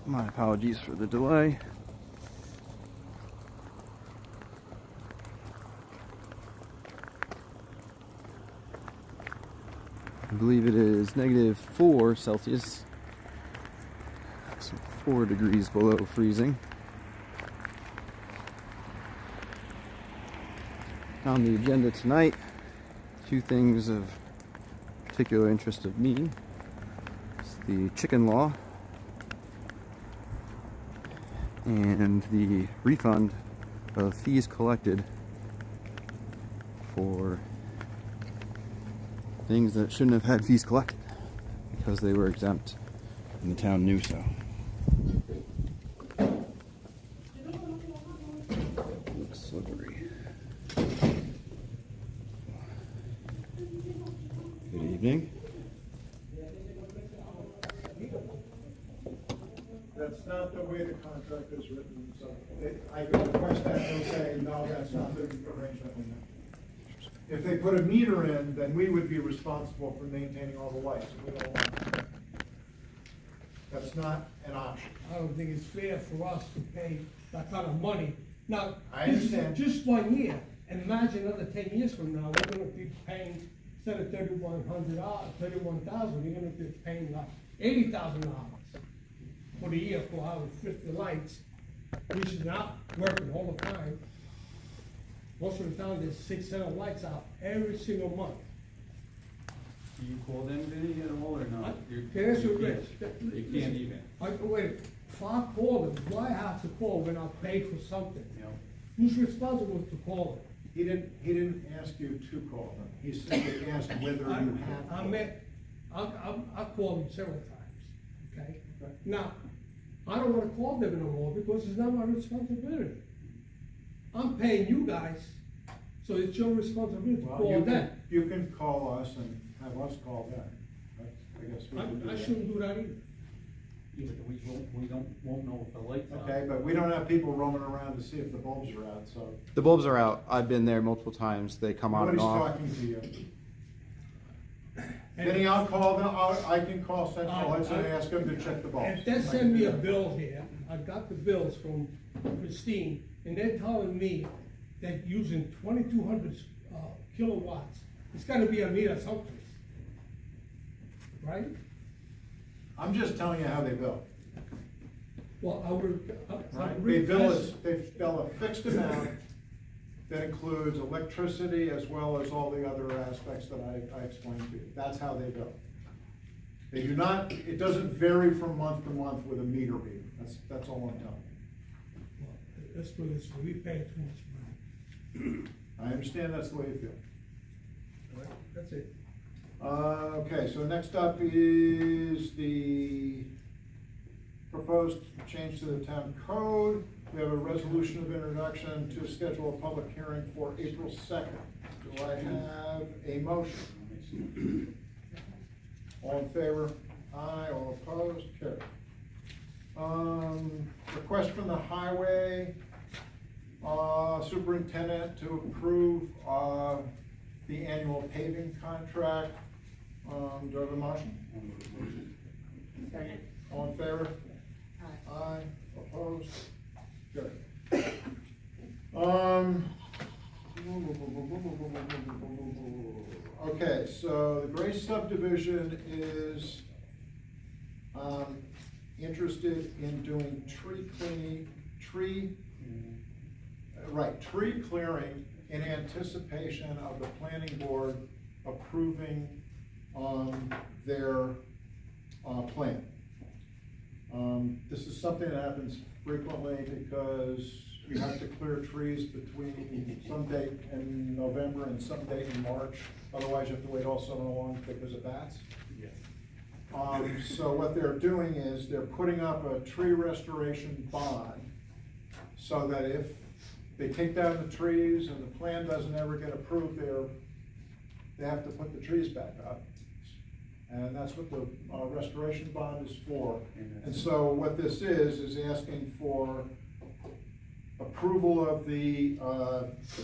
My apologies for the delay. I believe it is -4 Celsius, so 4 degrees below freezing. On the agenda tonight, two things of particular interest of me. It's the chicken law and the refund of fees collected for things that shouldn't have had fees collected because they were exempt and the town knew so. Looks slippery. Good evening. That's not the way the contract is written, so I can request that, they'll say, no, that's not the arrangement we have. If they put a meter in, then we would be responsible for maintaining all the lights. We don't want that. That's not an option. I don't think it's fair for us to pay that kind of money. Now, I this is understand. just 1 year, and imagine another 10 years from now, we're gonna be paying, instead of $3,100, $31,000, you're gonna be paying like $80,000 for the year for our 50 lights, which is not working all the time. Most of the time, there's 6, 7 lights out every single month. Do you call them, Vinny, at all, or not? Can I ask you a can't- question? You can't even, Wait, if I call them, why I have to call when I paid for something? you know? Who's responsible to call them? He didn't ask you to call them. He simply asked whether you have. I called them several times, okay? Okay. Now, I don't wanna call them anymore because it's not my responsibility. I'm paying you guys, so it's your responsibility to Well, call them. you can call us and have us call them. I guess we can do I that. shouldn't do that either. Yeah, but we won't know if the light's on. Okay, but we don't have people roaming around to see if the bulbs are out, so. The bulbs are out. I've been there multiple times. They come on and Nobody's off. talking to you. Benny, I'll call them, I can call Central Lights and ask them to check the bulbs. If they send me a bill here, I got the bills from Christine, and they're telling me that using 2,200 kilowatts, it's gotta be a meter someplace. Right? I'm just telling you how they bill. Well, I would. Right? They bill a fixed amount that includes electricity as well as all the other aspects that I explained to you. That's how they bill. They do not, it doesn't vary from month to month with a meter reading. That's all I'm telling Let's put it this way, we pay too much money. you. I understand that's the way you feel. All right, that's it. Okay, so next up is the proposed change to the town code. We have a resolution of introduction to schedule a public hearing for April 2nd. Do I have a motion? All in favor? Aye. All opposed? Carried. Request from the highway superintendent to approve the annual paving contract. Do I have a motion? Second. All in favor? Aye. Aye. Opposed? Good. Okay, so the Gray subdivision is interested in doing tree clearing in anticipation of the planning board approving their plan. This is something that happens frequently because you have to clear trees between some date in November and some date in March. Otherwise, you have to wait all summer long because of bats. Yes. So what they're doing is they're putting up a tree restoration bond so that if they take down the trees and the plan doesn't ever get approved, they have to put the trees back up. And that's what the restoration bond is for. And so what this is asking for approval of the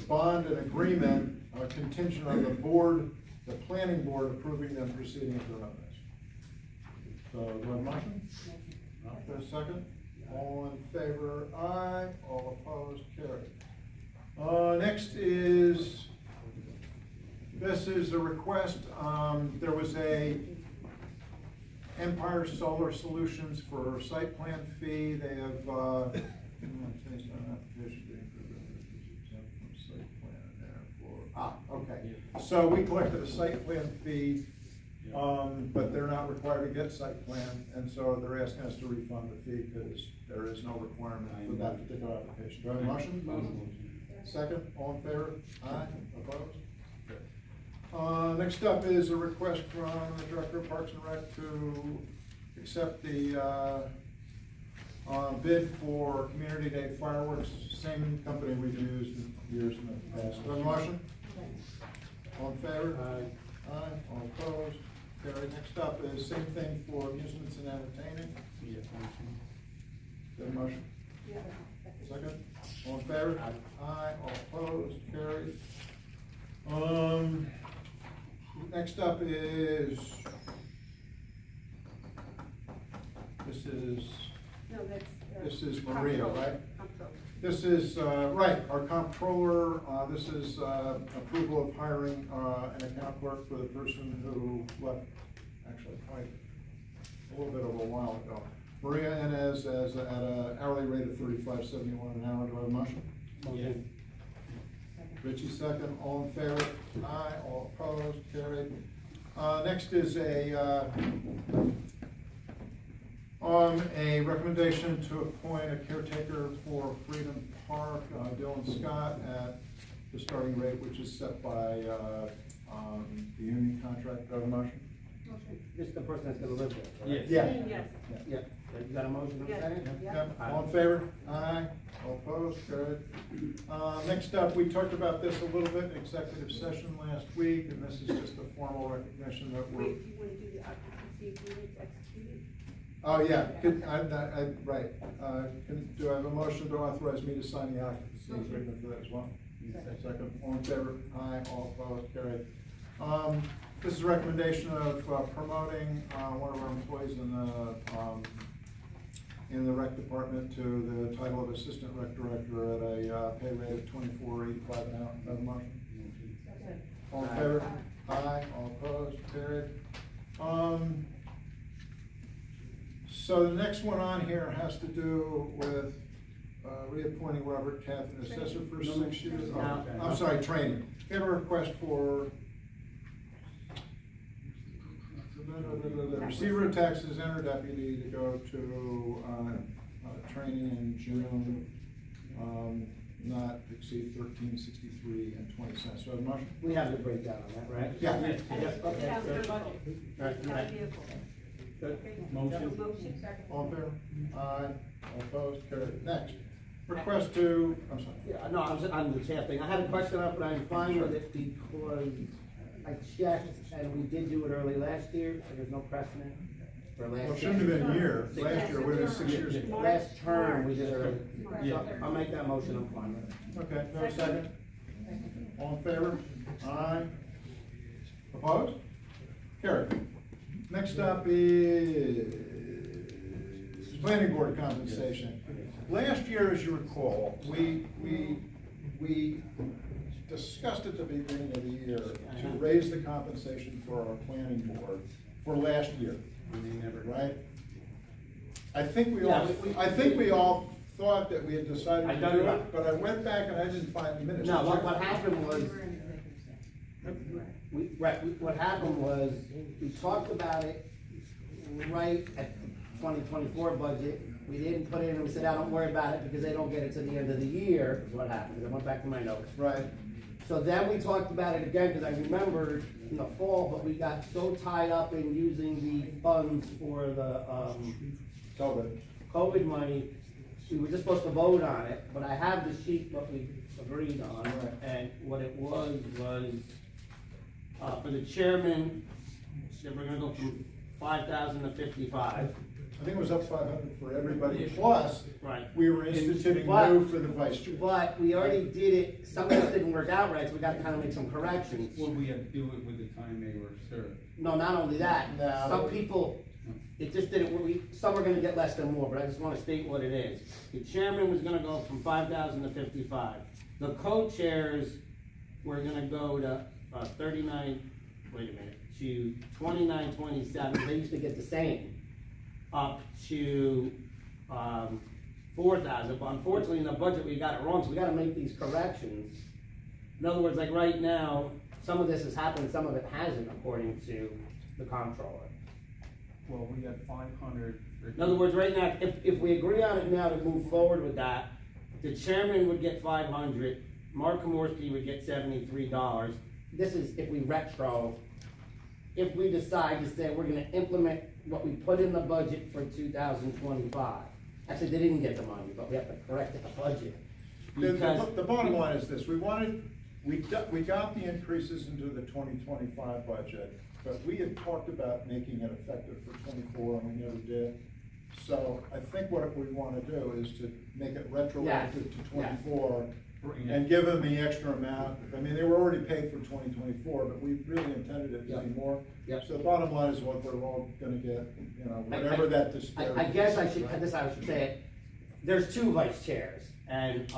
bond and agreement contingent on the planning board approving them proceeding to run this. So, do I have a motion? There's a second? All in favor, aye. All opposed, carried. Next is, this is a request, there was a Empire Solar Solutions for site plan fee. They have, okay. So we collected a site plan fee, but they're not required to get site plan, and so they're asking us to refund the fee because there is no requirement for that particular application. Do I have a motion? Second, all in favor? Aye, opposed? Next up is a request from the Director of Parks and Rec to accept the bid for Community Day fireworks, same company we've used in years in the past. Do I have a motion? All in favor? Aye. Aye, all opposed? Carried. Next up is same thing for amusements and entertaining. Yes, motion. Do I have a motion? Second, all in favor? Aye, all opposed? Carried. Next up is, this is Maria, right? This is, right, our comptroller, this is approval of hiring an account clerk for the person who left, actually, quite a little bit over a while ago. Maria Inez at an hourly rate of $35.71 an hour. Do I have a motion? Motion. Richie second, all in favor? Aye, all opposed, carried. Next is a recommendation to appoint a caretaker for Freedom Park, Dylan Scott, at the starting rate, which is set by the union contract. Do I have a motion? This is the person that's gonna live there, right? Yes. Yes. Yeah, you got a motion, Yes. second? Yeah. Yep. All in favor? Aye. All opposed? Good. Next up, we talked about this a little bit in executive session last week, and this is just a formal recognition that we're. Wait, do you want to do the occupancy agreement executed? Oh, yeah, right. Do I have a motion to authorize me to sign the occupancy agreement for that as well? Second, all in favor? Aye, all opposed? Carried. This is a recommendation of promoting one of our employees in the rec department to the title of assistant rec director at a pay rate of $24.85 an hour. Have a motion? All in favor? Aye, all opposed? Carried. So the next one on here has to do with reappointing Robert Catherine assessor for 6 years. Oh, I'm sorry, training. We have a request for receiver of taxes enter deputy to go to training in June, not exceed $13.63.20. So a motion? We have the breakdown on that, right? Yeah. It Okay, has good. the budget. Right, It's not right. a vehicle. Good. Okay. Motion. Motion, second. All in favor? Aye. All opposed? Carried. Next, request to, I'm sorry. Yeah, no, I'm the chair thing. I had a question up, but I'm fine with it because I checked and we did do it early last year, and there's no precedent for last year. Well, it shouldn't have been a year. Last year, would have been 6 years ago. Last term, we did it early. Yeah. So I'll make that motion, I'm fine with it. Okay, no second? All in favor? Aye. Opposed? Carried. Next up is planning board compensation. Last year, as you recall, we discussed at the beginning of the year to raise the compensation for our planning board for last year, And they never. right? I think Yeah, we all thought that we had decided I to dug do it it, up. but I went back and I didn't find the minutes. No, what happened was, We were in executive session. what happened was, we talked about it right at the 2024 budget. We didn't put it in, and we said, don't worry about it because they don't get it to the end of the year, is what happened. I went back to my notes. Right. So then we talked about it again, because I remembered in the fall, but we got so tied up in using the funds for the, COVID money, we were just supposed to vote on it, but I have the sheet what we agreed on, Right. and what it was, for the chairman, they were gonna go from 5,000 to 55. I think it was up 500 for everybody, plus Right. we were instituting But- new for the vice chair. But we already did it, some of it didn't work out right, so we gotta kinda make some corrections. Well, we had to do it with the time they were served. No, not only that, No. some people it just didn't, some are gonna get less than more, but I just wanna state what it is. The chairman was gonna go from 5,000 to 55. The co-chairs were gonna go to, 39, wait a minute, to 29.27, they used to get the same, up to, 4,000, but unfortunately in the budget, we got it wrong, so we gotta make these corrections. In other words, like right now, some of this has happened, some of it hasn't, according to the comptroller. Well, we had 500. In other words, right now, if we agree on it now to move forward with that, the chairman would get 500, Mark Komorski would get $73. This is if we retro, if we decide to say we're gonna implement what we put in the budget for 2025. Actually, they didn't get the money, but we have to correct the budget. Because The bottom line is this, we got the increases into the 2025 budget, but we had talked about making it effective for 24 and we never did. So I think what we wanna do is to make it retroactive to 24 and give them the extra amount. I mean, they were already paid for 2024, but we really intended it to be more. Yep. So the bottom line is what they're all gonna get, you know, whatever that disparity. I guess I should say it, there's two vice chairs, and,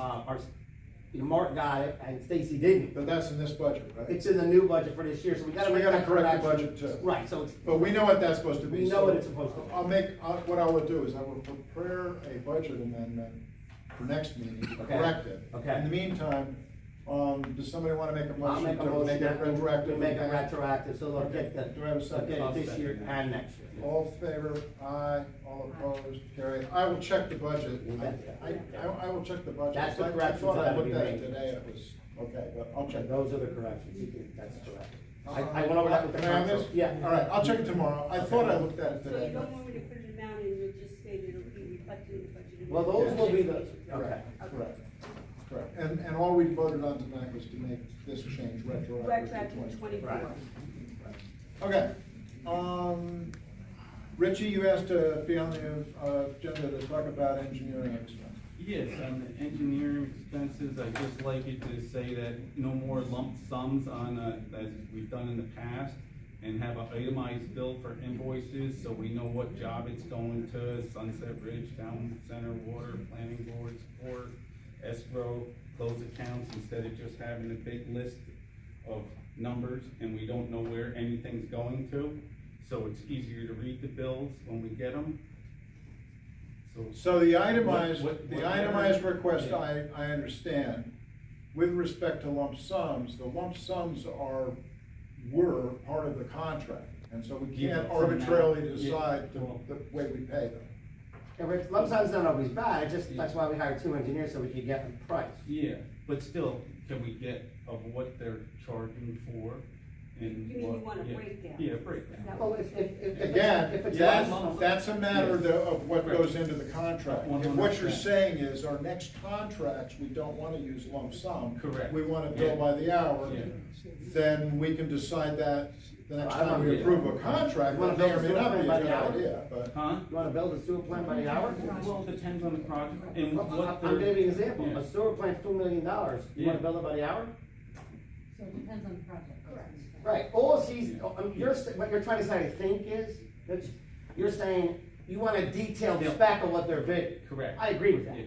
Mark got it, and Stacy didn't. But that's in this budget, right? It's in the new budget for this year, so we gotta So we make gotta that correct the correction. budget too. Right, so it's, But we know what that's supposed to be. We know so what it's supposed to be. what I would do is I would prepare a budget amendment for next meeting to Okay. correct it. Okay. In the meantime, does somebody wanna make a I'll motion make a to motion make it that retroactive? we make it retroactive, so they'll Okay. get Do I have a they'll second? get I'll it this second year that. and next year. All in favor? Aye. All opposed? Carried. I will check the budget. You bet. I will check the budget. That's the I corrections thought I that looked we at it made. today, it was, okay, but I'll check. Those are the corrections, that's correct. I went over that with the Can I have council. this? Yeah. All right, I'll check it tomorrow. I thought I looked at it So you today. don't want me to put it down and you'll just say that it'll be reflected in the budget? Well, those will be the, okay. Correct. Correct. And all we voted on tonight was to make this change retroactive Retroactive to to 24. Right. 24. Okay. Richie, you asked to be on the agenda to talk about engineering expense. Yes, on the engineering expenses, I'd just like you to say that no more lump sums on, as we've done in the past, and have an itemized bill for invoices, so we know what job it's going to, Sunset Ridge, Town Center, Water, Planning Board, Sport, escrow, close accounts, instead of just having a big list of numbers, and we don't know where anything's going to, so it's easier to read the bills when we get them. So the itemized, What- the what- itemized request, Yeah. I understand. With respect to lump sums, the lump sums were part of the contract. And so we Yeah, can't but from arbitrarily now- decide yeah, well- the way we pay them. Yeah, but lump sum's not always bad, that's why we hired two engineers, so we could get the price. Yeah, but still, can we get of what they're charging for and You mean you what? want a yeah. breakdown? Yeah, breakdown. That Well, if Again, it's that's a matter of what Right. goes into the contract. If what you're 100%. saying is our next contracts, we don't wanna use lump sum. Correct. We wanna bill Yeah. by the hour. Yeah. Then we can decide that the next I time wanna we be- approve a contract, You wanna that may or build may a not be a by good the hour? idea, but. Huh? You wanna build a sewer plant by the hour? Well, it depends on the project and I'm what gonna give you an example, Yeah. a sewer plant's $2 million, you wanna Yeah. build it by the hour? So it depends on the project. Correct. Right, what you're trying to say, I think is, that you're saying, you want a detailed Yeah. spec of what they're bidding. Correct. I agree with that. Yeah.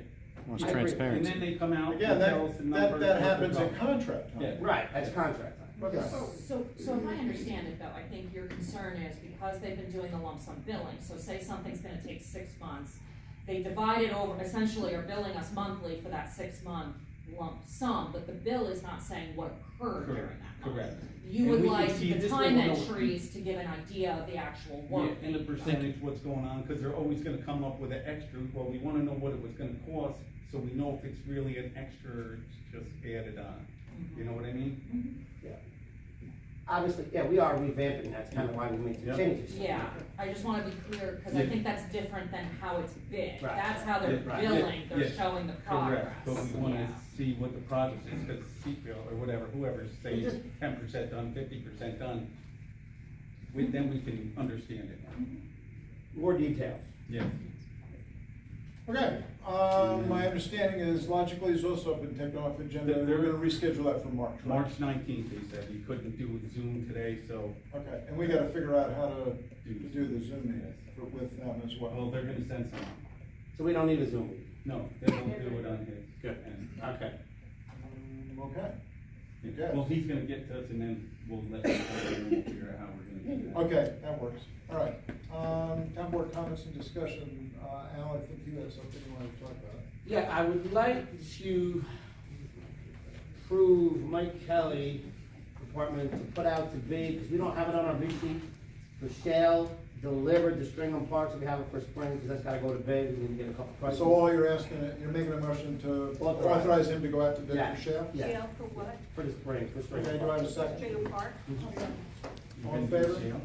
Wants I agree. And transparency. then they come out and Again, tell us the numbers. that what happens they're in going. contract time. Yeah. Right, that's contract time. Okay. So if I understand it though, I think your concern is because they've been doing the lump sum billing, so say something's gonna take 6 months, they divide it over, essentially are billing us monthly for that 6-month lump sum, but the bill is not saying what occurred during that month. Correct. You And would we can like see the this time way we'll know- entries to give an idea of the actual Yeah, work. and the percentage, what's going on, cause they're always gonna come up with an extra, well, we wanna know what it was gonna cost, so we know if it's really an extra or it's just added on. You know what I mean? Yeah. Obviously, yeah, we are revamping, that's kind of why we made the Yep. changes. Yeah, I just wanna be clear, cause I Yeah. think that's different than how it's bid. Right. That's how they're Yeah, right. billing, Yeah, they're yeah. showing the progress. Correct, but we wanna Yeah. see what the project is, cause CPO or whatever, whoever's saying just- 10% done, 50% done, then we can understand it. More details. Yeah. Okay, my understanding is logically has also been taken off the agenda, They're- we're gonna reschedule that for March, right? March 19th, they said, he couldn't do Zoom today, so, Okay, and we gotta figure out how to do the Zoom meeting with them as well, well. they're gonna send some. So we don't need a Zoom. No, they won't do it on his. Good. end. Okay. Okay, Yeah. Good. Well, he's gonna get to us and then we'll let him know and we'll figure out how we're gonna do that. okay, that works, all right. Town board comments and discussion, Al, I think you had something you wanted to talk about. Yeah, I would like to approve Mike Kelly department to put out to bid, because we don't have it on our bid sheet, for shale delivered to Stringham Park, so we have it for spring, because that's gotta go to bid, we need to get a couple prices. So all you're asking, you're making a motion to authorize him to go out to bid Yeah. for shale? Yeah, Jail for what? for the spring, for spring. Okay, do I have a second? Jail Park? You All in gonna do favor? shale?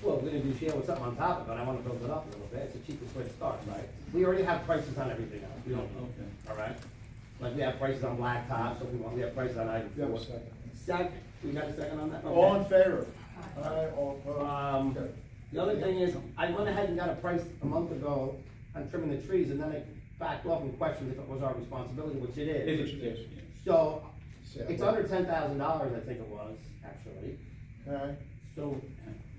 Well, we're gonna do shale with something on top of it, I wanna build it up a little bit, it's the cheapest way to start, right? We already have prices on everything else, we don't, Okay. all right? Like, we have prices on blacktop, so we have prices on item You have a 4. second. Second, we got a second on that? All in Okay. favor? Aye, all opposed? Okay. The other thing is, I went ahead and got a price a month ago on trimming the trees, and then I backed off and questioned if it was our responsibility, which it It is. is, yes, yes. So, Sale. it's under $10,000, I think it was, actually. Okay. So,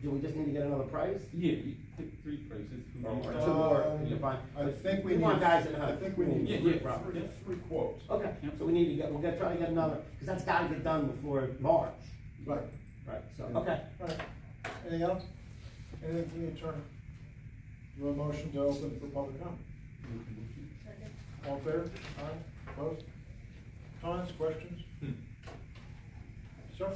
do we just need to get another price? Yeah, you pick 3 prices. Who Or needs two that? more, you find. I think we We need. want guys that know how to. I think we need Yeah, three, yeah. three, Yeah. three quotes. Okay, Yep. so we need to get, we're gonna try to get another, because that's gotta get done before March. Right. Right. So, okay. Right. Anything else? Anything from the attorney? Do a motion to open for public comment? All in favor? Aye, opposed? Comments, questions? Sir?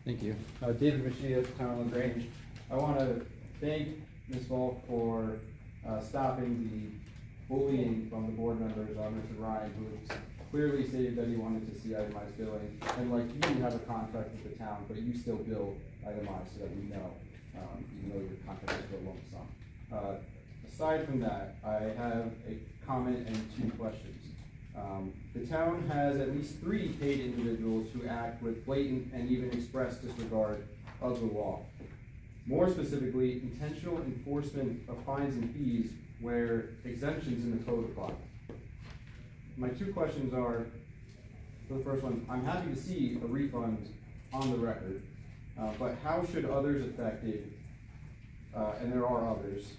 Thank you. David Machia, Town of Lagrange. I want to thank Ms. Volk for stopping the bullying from the board members on Mr. Ryan, who clearly stated that he wanted to see itemized billing. And like you have a contract with the town, but you still bill itemized so that we know, even though your contract is for a lump sum. Aside from that, I have a comment and 2 questions. The town has at least 3 paid individuals who act with blatant and even express disregard of the law. More specifically, intentional enforcement of fines and fees where exemptions in the code apply. My 2 questions are, for the first one, I'm happy to see a refund on the record, but how should others affected, and there are others,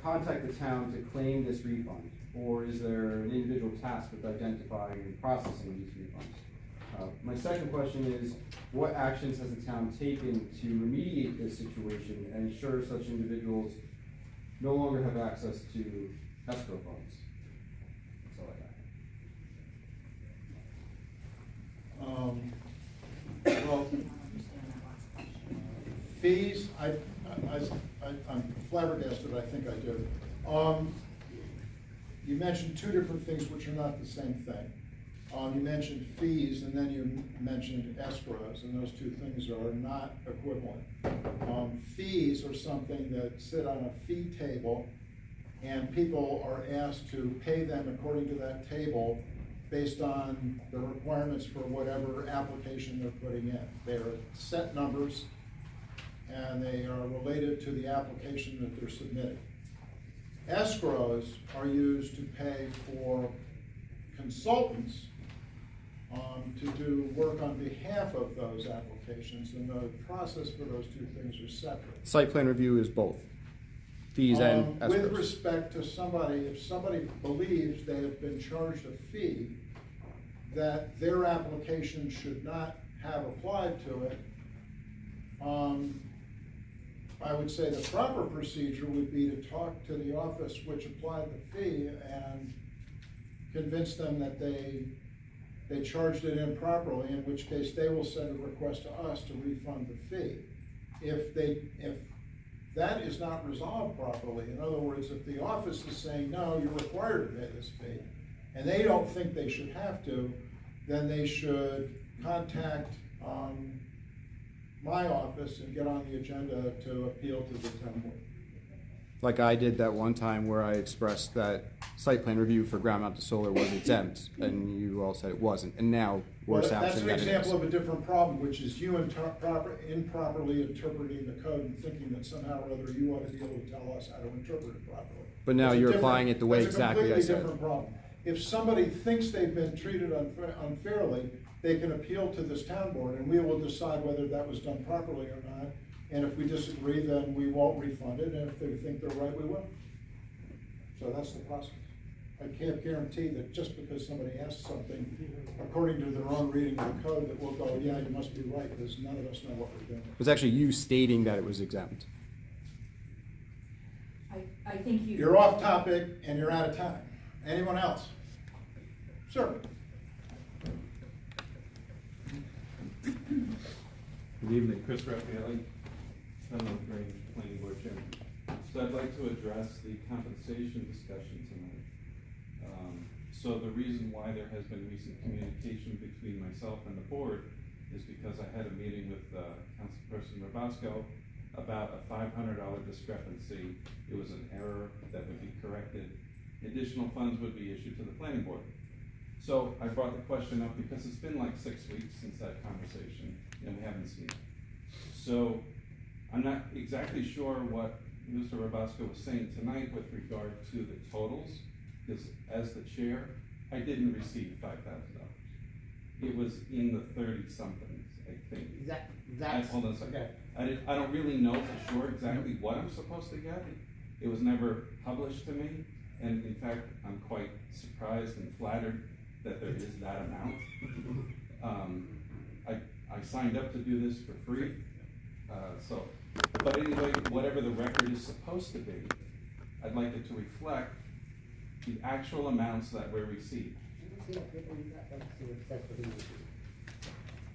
contact the town to claim this refund? Or is there an individual tasked with identifying and processing these refunds? My second question is, what actions has the town taken to remediate this situation and ensure such individuals no longer have access to escrow funds? That's all I got. Well, fees, I'm flabbergasted, I think I do. You mentioned 2 different things which are not the same thing. You mentioned fees and then you mentioned escrows, and those 2 things are not equivalent. Fees are something that sit on a fee table, and people are asked to pay them according to that table based on the requirements for whatever application they're putting in. They are set numbers, and they are related to the application that they're submitting. Escrows are used to pay for consultants to do work on behalf of those applications, and the process for those 2 things are separate. Site plan review is both fees and escrows. With respect to somebody, if somebody believes they have been charged a fee that their application should not have applied to it, I would say the proper procedure would be to talk to the office which applied the fee and convince them that they charged it improperly, in which case they will send a request to us to refund the fee. If that is not resolved properly, in other words, if the office is saying, no, you're required to pay this fee, and they don't think they should have to, then they should contact my office and get on the agenda to appeal to the town board. like I did that one time where I expressed that site plan review for ground mounted solar was exempt, and you all said it wasn't, and now we're Well, that's establishing an that it example is. of a different problem, which is you improperly interpreting the code and thinking that somehow or other you ought to be able to tell us how to interpret it properly. But now That's a you're different- applying it the way that's a exactly I said. completely different problem. If somebody thinks they've been treated unfairly, they can appeal to this town board, and we will decide whether that was done properly or not. And if we disagree, then we won't refund it, and if they think they're right, we will. So that's the process. I can't guarantee that just because somebody asks something, according to their own reading of the code, that we'll go, yeah, you must be right, because none of us know what we're doing. It was actually you stating that it was exempt. I think you. You're off topic and you're out of time. Anyone else? Sir? Good evening, Chris Raffaelli, Lagrange, Planning Board Chairman. So I'd like to address the compensation discussion tonight. So the reason why there has been recent communication between myself and the board is because I had a meeting with Councilperson Rabasco about a $500 discrepancy. It was an error that would be corrected. Additional funds would be issued to the planning board. So I brought the question up because it's been like 6 weeks since that conversation and we haven't seen it. So I'm not exactly sure what Mr. Rabasco was saying tonight with regard to the totals, because as the chair, I didn't receive $5,000. It was in the 30-somethings, I think. That's. Hold on a second. Okay. I don't really know for sure exactly what I'm supposed to get. It was never published to me, and in fact, I'm quite surprised and flattered that there is that amount. I signed up to do this for free, but anyway, whatever the record is supposed to be, I'd like it to reflect the actual amounts that were received.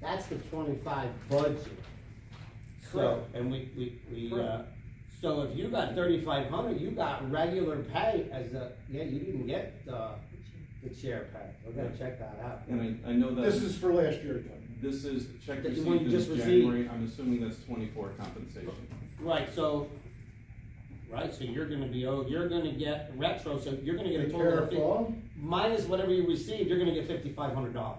That's the 25 budget. So, Correct. and we, Correct. so if you got 3,500, you got regular pay as you didn't get, the chair pay. We're gonna check that out. And I know that. This is for last year, Tony. This is check The received one you in just January. I'm assuming that's 24 compensation. Right, so you're gonna be owed, you're gonna get retro, so you're gonna get a Be total of, careful. minus whatever you received, you're gonna get $5,500. Okay.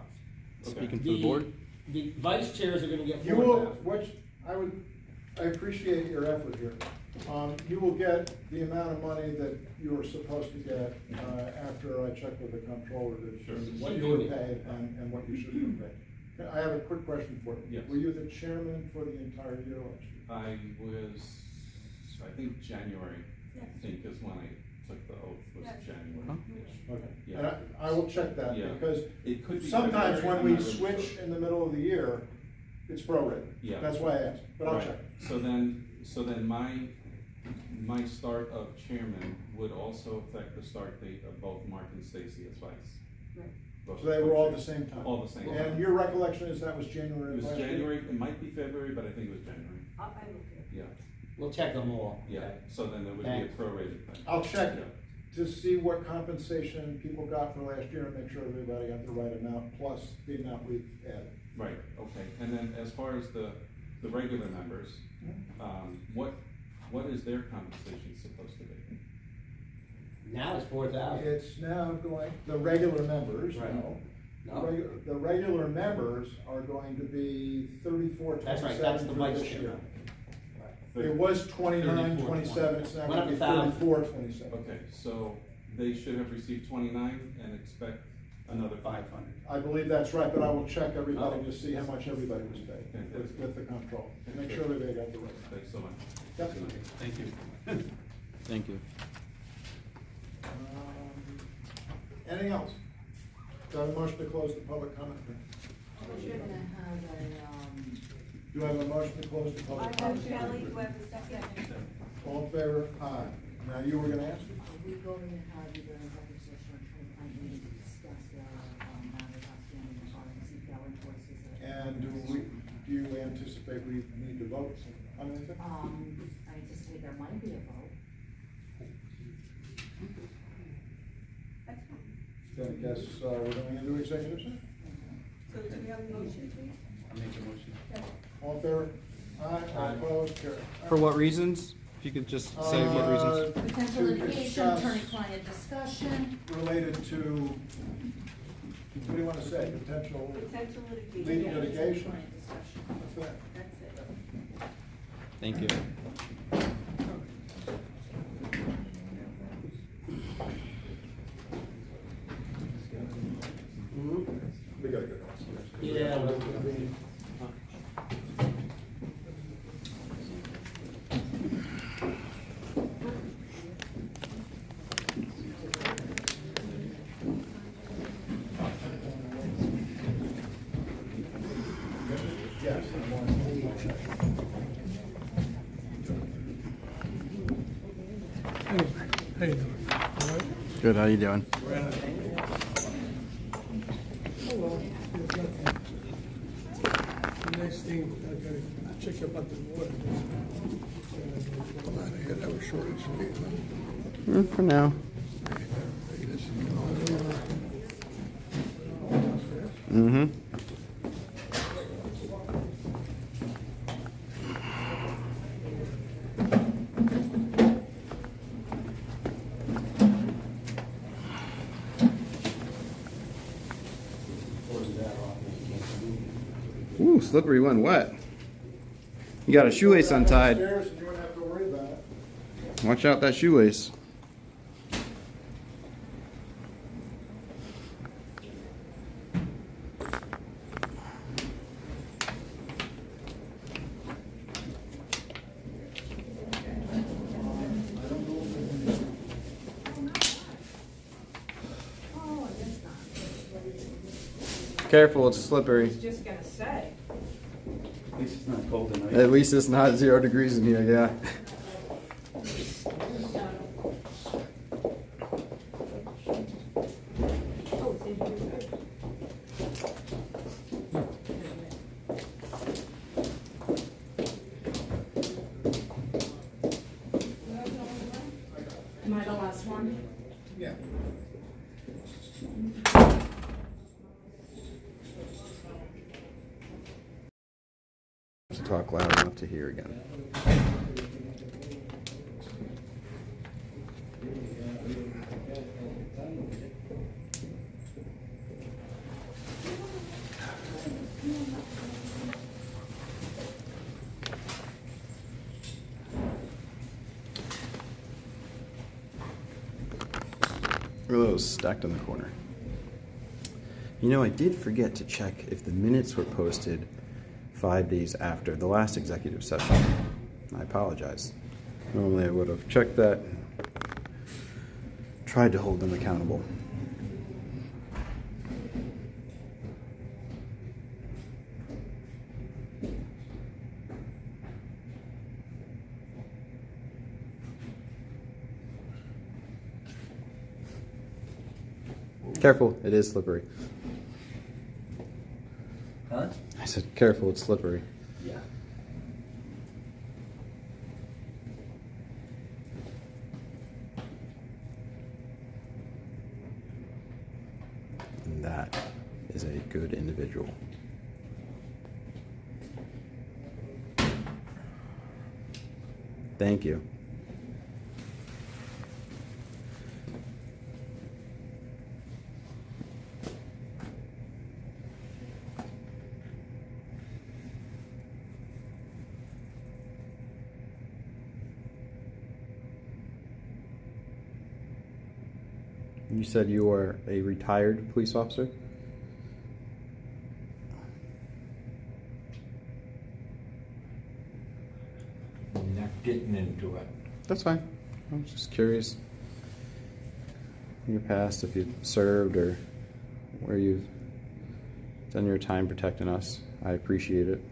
Speaking for the board? The vice chairs are gonna get You will, 4,000. I appreciate your effort here. You will get the amount of money that you were supposed to get, after I check with the comptroller to determine what you were paid and what you should have been paid. I have a quick question for you. Yes. Were you the chairman for the entire year last year? I was, I think January, I think is when I took the oath, was January. Okay. Yeah. And I will check that, Yeah. because It could be sometimes February, when I'm we not really switch sure. in the middle of the year, it's prorated. Yeah. That's why I asked, but I'll Right. check. So then my start of chairman would also affect the start date of both Mark and Stacy as vice. Both So they were all at the same time? All the same And time. your recollection is that was January It of was last year? January, it might be February, but I think it was January. I don't care. Yeah, We'll check them all. yeah. Okay. So then there would be a Thanks. prorated thing. I'll check Yeah. to see what compensation people got for last year and make sure everybody got the right amount, plus the amount we added. Right, okay. And then as far as the regular members, what is their compensation supposed to be? Now it's 4,000. It's now going, the regular members, Right. no. No. The regular members are going to be 34, That's right, that's 27 the for vice this chair. year. It was 29, 27, it's now Went gonna up be 1,000. 34, 27. Okay, so they should have received 29 and expect another 500. I believe that's right, but I will check everybody Oh. to see how much everybody was paid with the comptroller. Make sure everybody got the right. Thanks so much. Yep. Thank you. Thank you. Anything else? Do I have a motion to close the public comment period? You're gonna have Do I have a motion to close the I public have comment Shelley, period? do I have a second? All in favor? Aye. Now, you were gonna ask? we going to have either an executive session or attorney-client meeting to discuss the, matters outstanding as far as CPL invoices. And do you anticipate we need to vote on anything? I anticipate there might be a vote. That's fine. Then I guess, we're going into executive session? So do we have a motion, please? I'll make a motion. Yes. All in favor? Aye. Opposed? Carried. For what reasons? If you could just say what reasons. Potential To litigation, discuss- attorney-client discussion. Related to, what do you want to say, potential Potential litigation. legal litigation? Attorney-client discussion. What's that? That's it. Thank you. We gotta go downstairs. Yeah. Yes. How you doing? All right? Good, how you doing? Hello. The next thing, I gotta check about the water. Come out of here, that was short and sweet. For now. Mm-hmm. Ooh, slippery when wet. You got a shoelace untied. Downstairs and you wouldn't have to worry about it. Watch out that shoelace. Oh, I guess not. Careful, it's slippery. Just gonna say. At least it's not cold enough. At least it's not 0 degrees in here, yeah. Oh, it's in here. Am I the last one? Yeah. To talk loud enough to hear again. Look at those stacked in the corner. You know, I did forget to check if the minutes were posted 5 days after the last executive session. I apologize. Normally I would have checked that, tried to hold them accountable. Careful, it is slippery. Huh? I said, careful, it's slippery. Yeah. And that is a good individual. Thank you. You said you are a retired police officer? I'm not getting into it. That's fine. I was just curious in your past if you've served or where you've done your time protecting us. I appreciate it.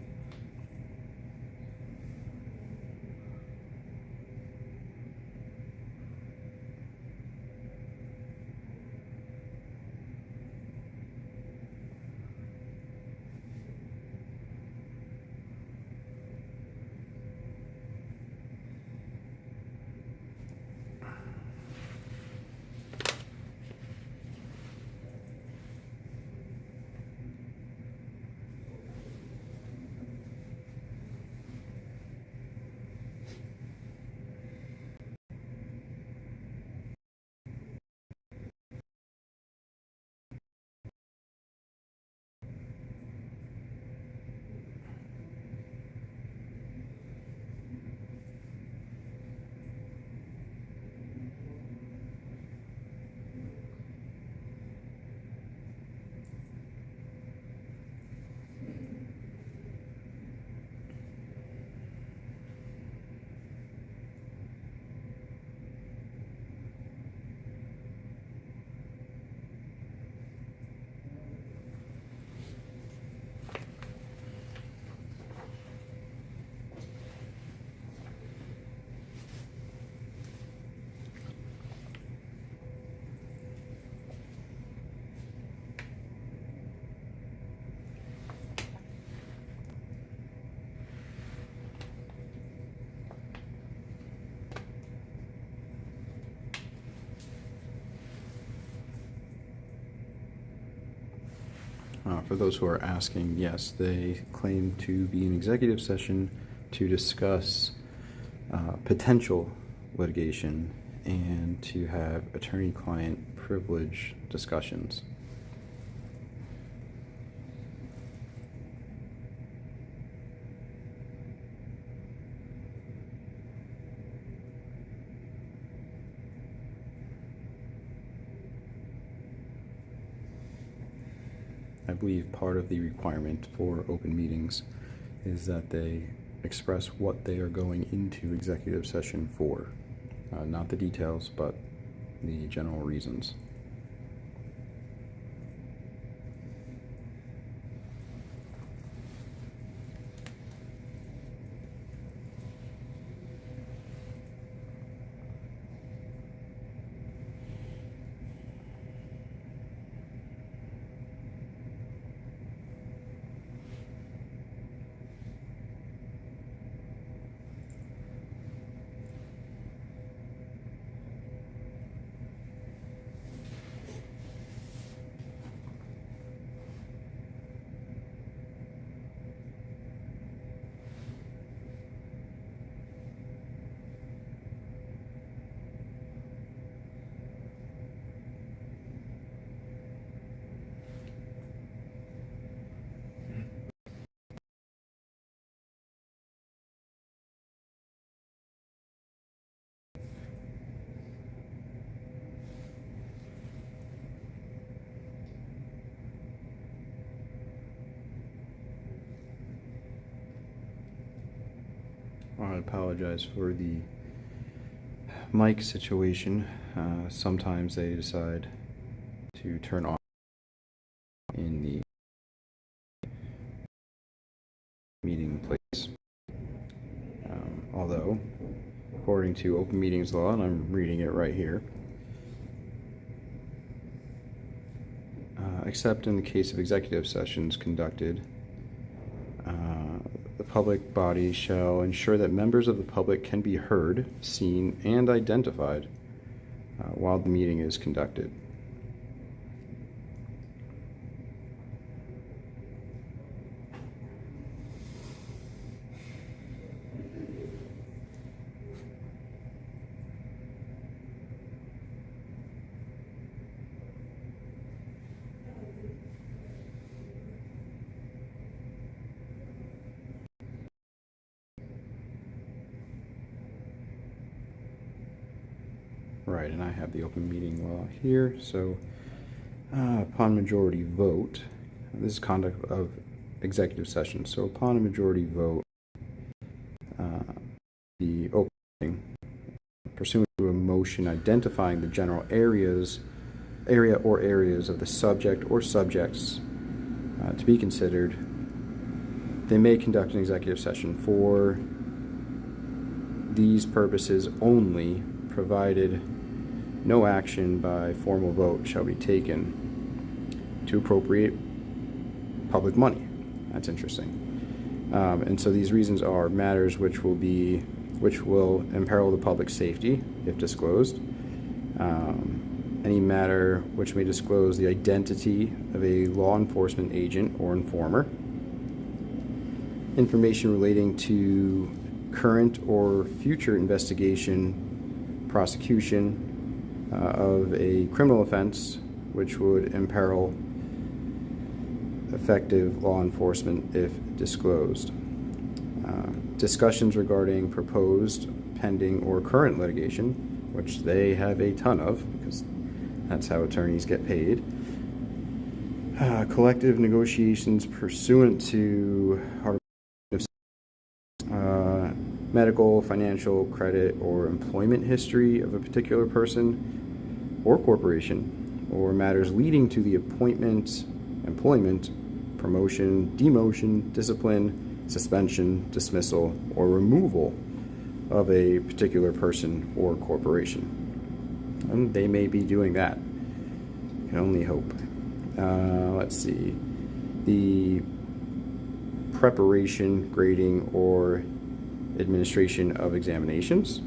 For those who are asking, yes, they claim to be in executive session to discuss potential litigation and to have attorney-client privilege discussions. I believe part of the requirement for open meetings is that they express what they are going into executive session for. Not the details, but the general reasons. I apologize for the mic situation. Sometimes they decide to turn off in the meeting place. Although, according to open meetings law, and I'm reading it right here, except in the case of executive sessions conducted, the public body shall ensure that members of the public can be heard, seen, and identified while the meeting is conducted. Right, and I have the open meeting law here. So, upon majority vote, this is conduct of executive session. So, upon a majority vote, the open meeting, pursuant to a motion identifying the general area or areas of the subject or subjects to be considered, they may conduct an executive session for these purposes only, provided no action by formal vote shall be taken to appropriate public money. That's interesting. And so these reasons are matters which will imperil the public safety if disclosed. Any matter which may disclose the identity of a law enforcement agent or informer. Information relating to current or future investigation, prosecution of a criminal offense which would imperil effective law enforcement if disclosed. Discussions regarding proposed, pending, or current litigation, which they have a ton of, because that's how attorneys get paid. Collective negotiations pursuant to medical, financial, credit, or employment history of a particular person or corporation, or matters leading to the appointment, employment, promotion, demotion, discipline, suspension, dismissal, or removal of a particular person or corporation. And they may be doing that. You can only hope. Let's see. The preparation, grading, or administration of examinations,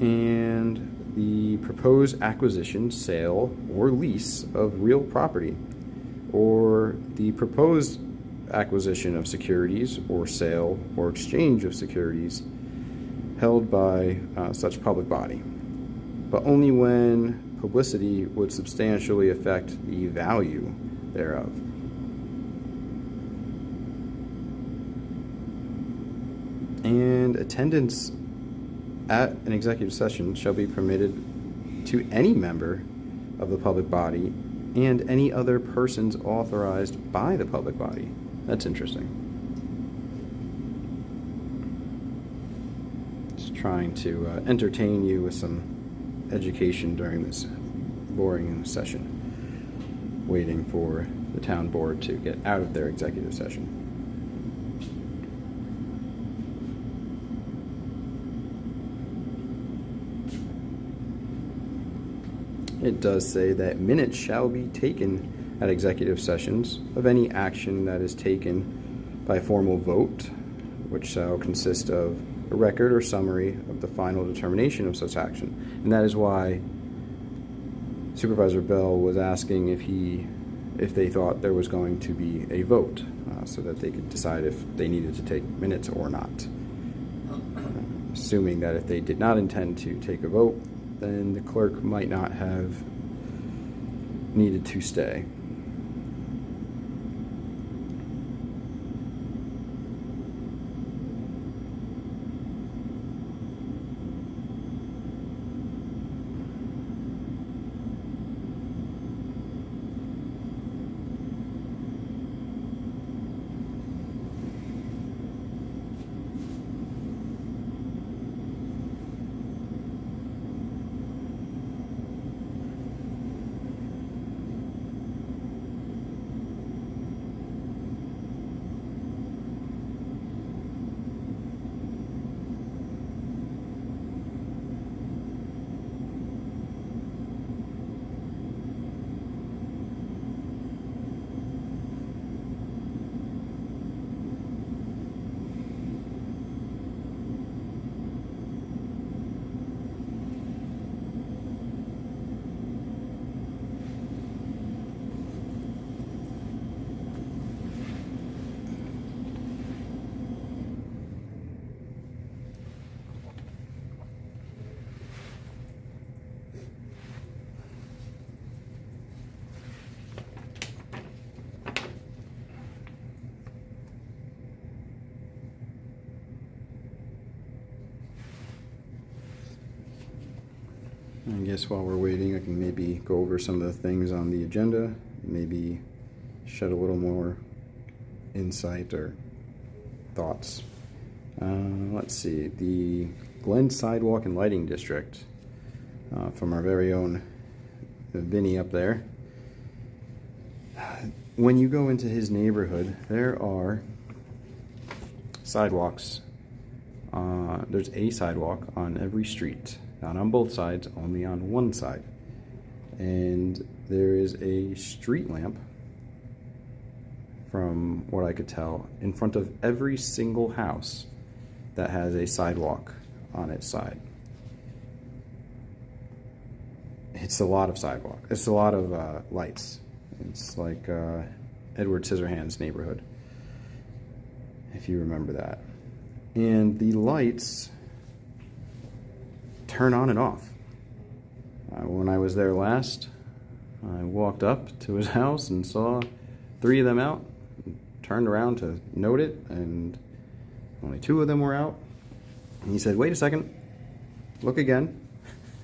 and the proposed acquisition, sale, or lease of real property, or the proposed acquisition of securities or sale or exchange of securities held by such public body, but only when publicity would substantially affect the value thereof. And attendance at an executive session shall be permitted to any member of the public body and any other persons authorized by the public body. That's interesting. Just trying to entertain you with some education during this boring session, waiting for the town board to get out of their executive session. It does say that minutes shall be taken at executive sessions of any action that is taken by formal vote, which shall consist of a record or summary of the final determination of such action. And that is why Supervisor Bell was asking if they thought there was going to be a vote, so that they could decide if they needed to take minutes or not. Assuming that if they did not intend to take a vote, then the clerk might not have needed to stay. I guess while we're waiting, I can maybe go over some of the things on the agenda, maybe shed a little more insight or thoughts. Let's see, the Glen Sidewalk and Lighting District from our very own Vinny up there. When you go into his neighborhood, there are sidewalks. There's a sidewalk on every street. Not on both sides, only on one side. And there is a street lamp, from what I could tell, in front of every single house that has a sidewalk on its side. It's a lot of sidewalk. It's a lot of lights. It's like Edward Scissorhands' neighborhood, if you remember that. And the lights turn on and off. When I was there last, I walked up to his house and saw 3 of them out, turned around to note it, and only 2 of them were out. And he said, "Wait a second, look again."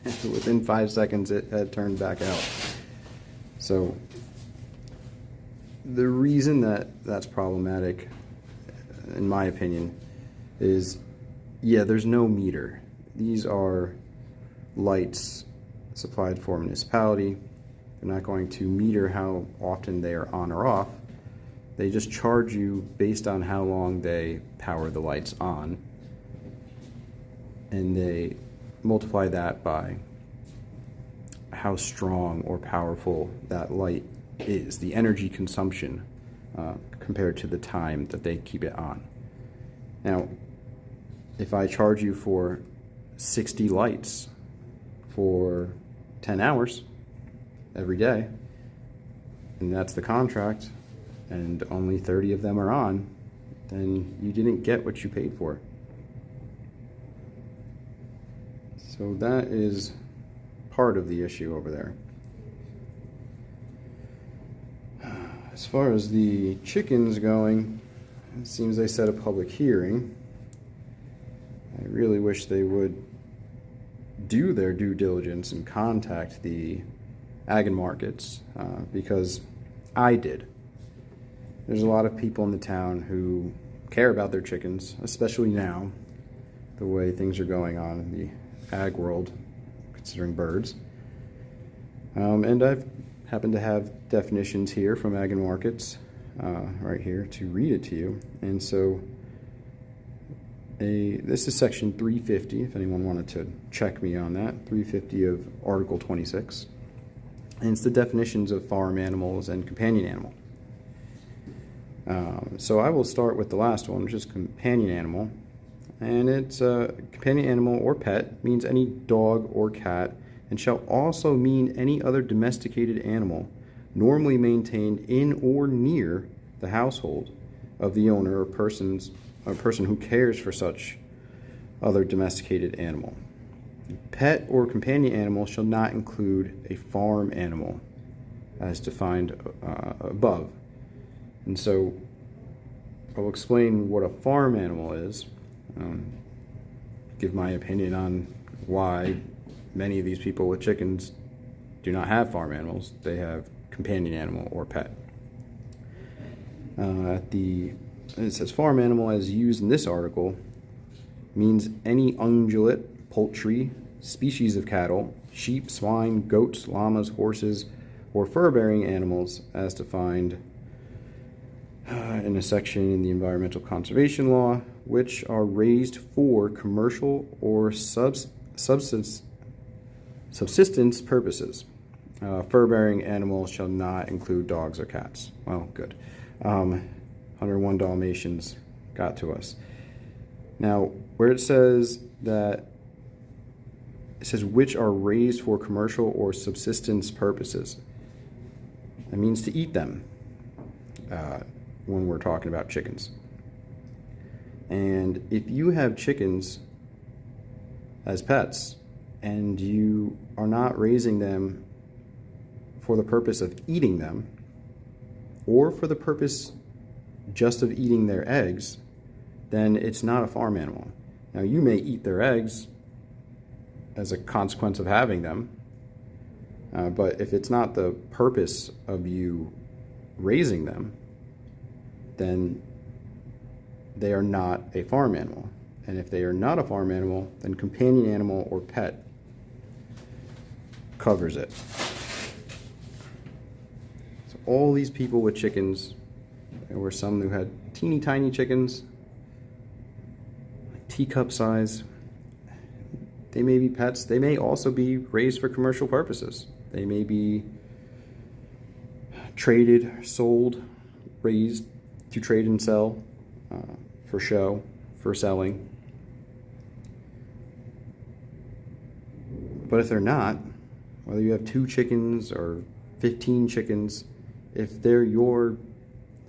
And within 5 seconds, it had turned back out. So the reason that that's problematic, in my opinion, is, yeah, there's no meter. These are lights supplied for municipality. They're not going to meter how often they are on or off. They just charge you based on how long they power the lights on, and they multiply that by how strong or powerful that light is, the energy consumption compared to the time that they keep it on. Now, if I charge you for 60 lights for 10 hours every day, and that's the contract, and only 30 of them are on, then you didn't get what you paid for. So that is part of the issue over there. As far as the chickens going, it seems they set a public hearing. I really wish they would do their due diligence and contact the ag and markets, because I did. There's a lot of people in the town who care about their chickens, especially now, the way things are going on in the ag world, considering birds. And I've happened to have definitions here from ag and markets, right here, to read it to you. And so this is section 350, if anyone wanted to check me on that, 350 of Article 26. And it's the definitions of farm animals and companion animal. So I will start with the last one, which is companion animal. And it's a companion animal or pet means any dog or cat, and shall also mean any other domesticated animal normally maintained in or near the household of the owner or person who cares for such other domesticated animal. Pet or companion animal shall not include a farm animal as defined above. And so I'll explain what a farm animal is, give my opinion on why many of these people with chickens do not have farm animals. They have companion animal or pet. It says farm animal as used in this article means any ungulate, poultry, species of cattle, sheep, swine, goats, llamas, horses, or fur-bearing animals as defined in a section in the Environmental Conservation Law, which are raised for commercial or subsistence purposes. Fur-bearing animals shall not include dogs or cats. Well, good. 101 Dalmatians got to us. Now, where it says which are raised for commercial or subsistence purposes, that means to eat them when we're talking about chickens. And if you have chickens as pets and you are not raising them for the purpose of eating them, or for the purpose just of eating their eggs, then it's not a farm animal. Now, you may eat their eggs as a consequence of having them, but if it's not the purpose of you raising them, then they are not a farm animal. And if they are not a farm animal, then companion animal or pet covers it. So all these people with chickens, there were some who had teeny tiny chickens, like teacup size. They may be pets. They may also be raised for commercial purposes. They may be traded, sold, raised to trade and sell, for show, for selling. But if they're not, whether you have 2 chickens or 15 chickens, if they're your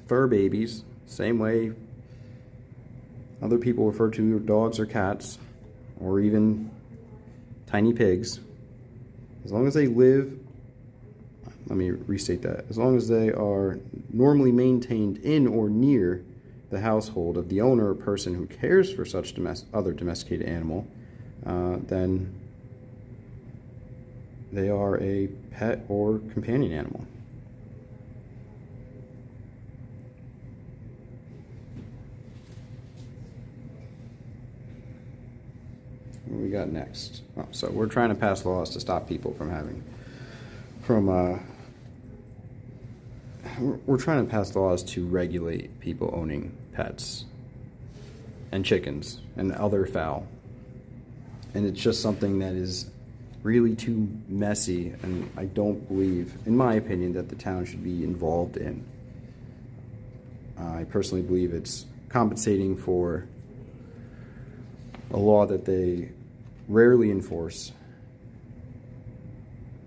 fur babies, same way other people refer to your dogs or cats, or even tiny pigs, as long as they live, let me restate that, as long as they are normally maintained in or near the household of the owner or person who cares for such other domesticated animal, then they are a pet or companion animal. What do we got next? Oh, so we're trying to pass laws to stop people from we're trying to pass laws to regulate people owning pets and chickens and other fowl. And it's just something that is really too messy, and I don't believe, in my opinion, that the town should be involved in. I personally believe it's compensating for a law that they rarely enforce,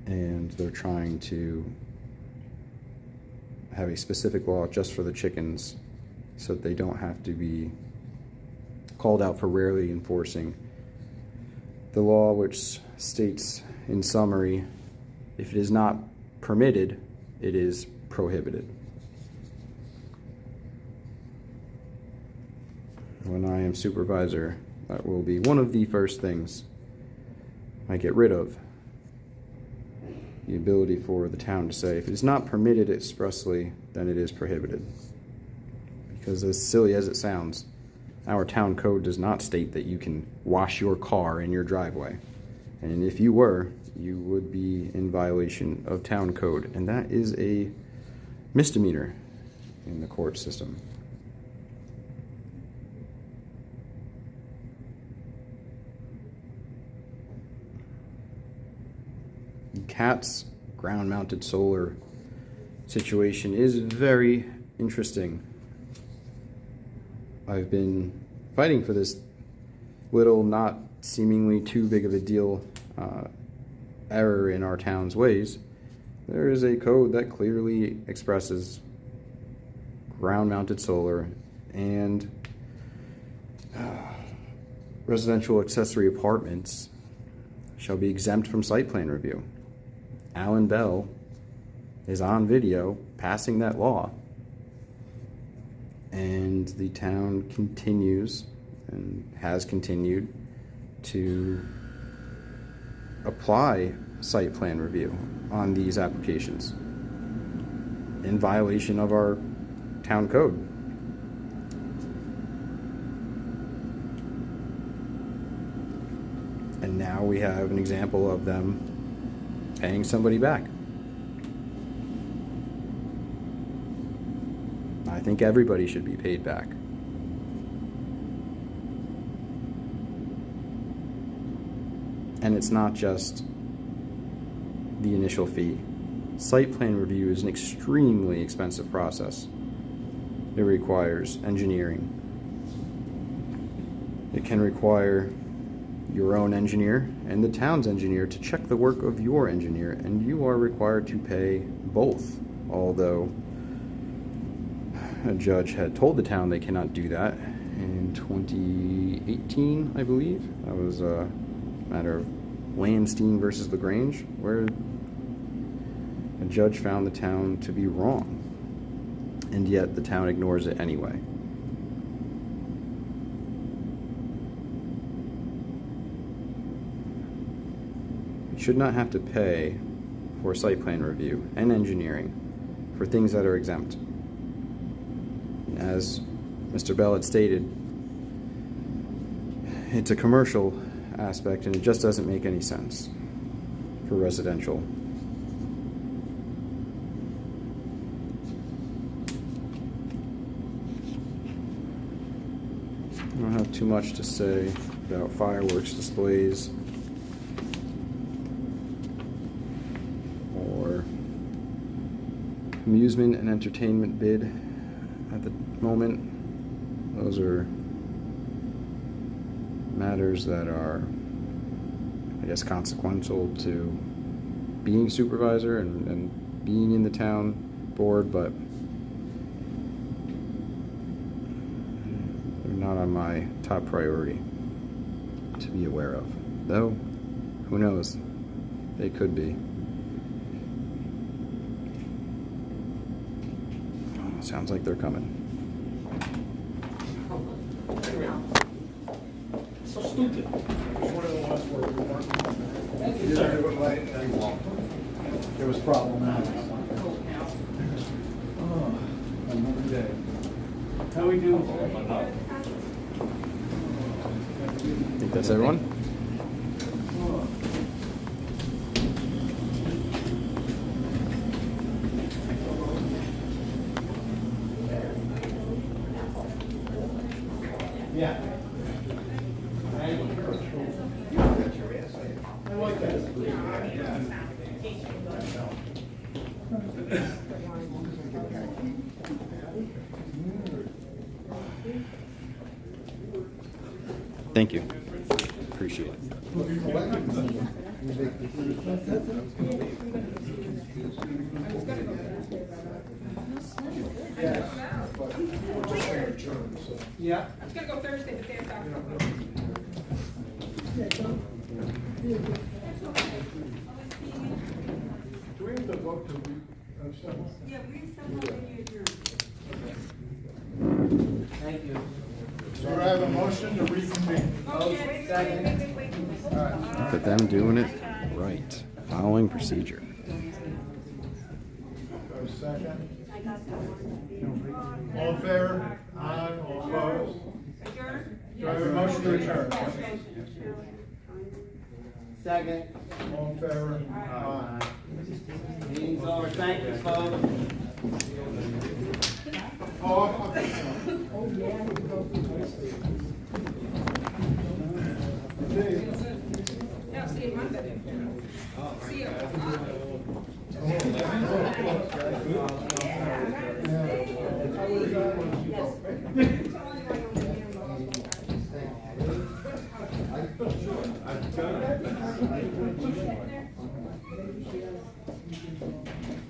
and they're trying to have a specific law just for the chickens so that they don't have to be called out for rarely enforcing the law, which states in summary, if it is not permitted, it is prohibited. When I am supervisor, that will be one of the first things I get rid of. The ability for the town to say, if it is not permitted expressly, then it is prohibited. Because as silly as it sounds, our town code does not state that you can wash your car in your driveway. And if you were, you would be in violation of town code. And that is a misdemeanor in the court system. Cat's ground-mounted solar situation is very interesting. I've been fighting for this little, not seemingly too big of a deal error in our town's ways. There is a code that clearly expresses ground-mounted solar and residential accessory apartments shall be exempt from site plan review. Alan Bell is on video passing that law, and the town continues and has continued to apply site plan review on these applications in violation of our town code. And now we have an example of them paying somebody back. I think everybody should be paid back. And it's not just the initial fee. Site plan review is an extremely expensive process. It requires engineering. It can require your own engineer and the town's engineer to check the work of your engineer, and you are required to pay both. Although a judge had told the town they cannot do that in 2018, I believe. That was a matter of Landstein versus Lagrange, where a judge found the town to be wrong, and yet the town ignores it anyway. You should not have to pay for site plan review and engineering for things that are exempt. As Mr. Bell had stated, it's a commercial aspect and it just doesn't make any sense for residential. I don't have too much to say about fireworks displays or amusement and entertainment bid at the moment. Those are matters that are, I guess, consequential to being supervisor and being in the town board, but they're not on my top priority to be aware of. Though, who knows? They could be. Sounds like they're coming. So stupid. It was problematic. Oh, another day. How we doing? I think that's everyone. Yeah. I like that. Thank you. Appreciate it. Yes, but we're just gonna adjourn, so. Yeah. I was gonna go Thursday, but they're talking. Do we have to vote to assemble? Yeah, we somehow maybe adjourn. Thank you. So I have a motion to reconvene. Okay, Second. wait. Look at them doing it right, following procedure. Go second. I got that one. All in favor? Aye, all opposed? Adjourn? Do I have a motion to adjourn? Second. All in favor? Aye. Meeting's over. Thank you, folks. Oh, Yeah, see you Monday. See you.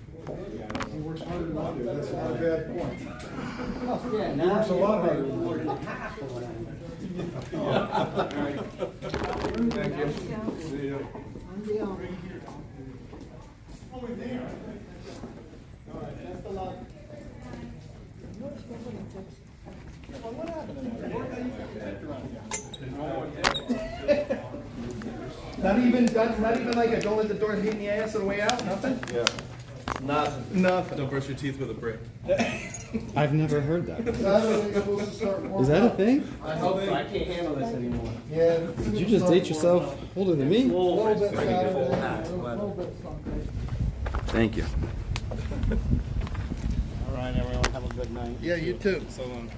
he works harder than I do, that's not a bad point. Yeah, He works a lot harder. more than half of what I Thank you. See you. Not even like a don't let the door hit in the ass on the way out, nothing? Yeah. Nothing. Nothing. Don't brush your teeth with a brick. I've never heard that. Saturday, supposed to start Is that a thing? I hope so. I can't handle this anymore. Yeah. Did you just date yourself older than me? A little bit Saturday, a little bit Sunday. Thank you. All right, everyone, have a good night. Yeah, you too. So long.